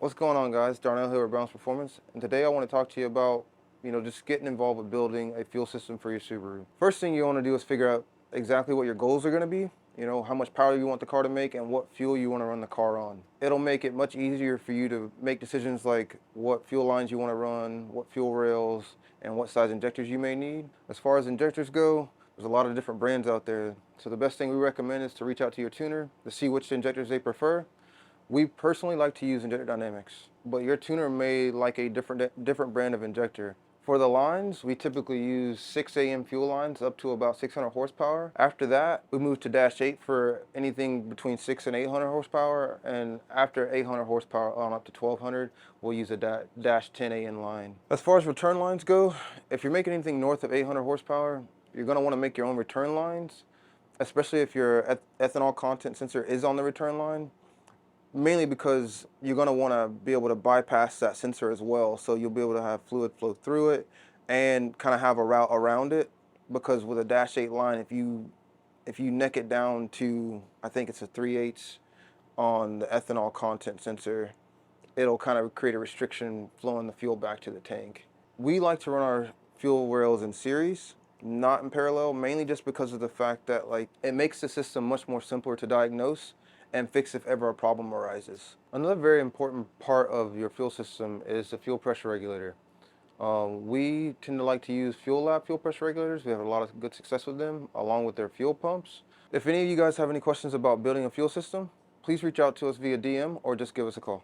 What's going on, guys? Darnell here with Brown's Performance, and today I want to talk to you about, just getting involved with building a fuel system for your Subaru. First thing you want to do is figure out exactly what your goals are going to be, how much power you want the car to make and what fuel you want to run the car on. It'll make it much easier for you to make decisions like what fuel lines you want to run, what fuel rails, and what size injectors you may need. As far as injectors go, there's a lot of different brands out there, so the best thing we recommend is to reach out to your tuner to see which injectors they prefer. We personally like to use Injector Dynamics, but your tuner may like a different brand of injector. For the lines, we typically use 6AM fuel lines up to about 600 horsepower. After that, we move to Dash 8 for anything between 6 and 800 horsepower, and after 800 horsepower on up to 1200, we'll use a Dash 10AN line. As far as return lines go, if you're making anything north of 800 horsepower, you're going to want to make your own return lines, especially if your ethanol content sensor is on the return line. Mainly because you're going to want to be able to bypass that sensor as well, so you'll be able to have fluid flow through it and kind of have a route around it. Because with a Dash 8 line, if you neck it down to, I think it's a 3/8 on the ethanol content sensor, it'll kind of create a restriction flowing the fuel back to the tank. We like to run our fuel rails in series, not in parallel, mainly just because of the fact that it makes the system much more simpler to diagnose and fix if ever a problem arises. Another very important part of your fuel system is the fuel pressure regulator. We tend to like to use Fuel Lab fuel pressure regulators. We have a lot of good success with them, along with their fuel pumps. If any of you guys have any questions about building a fuel system, please reach out to us via DM or just give us a call.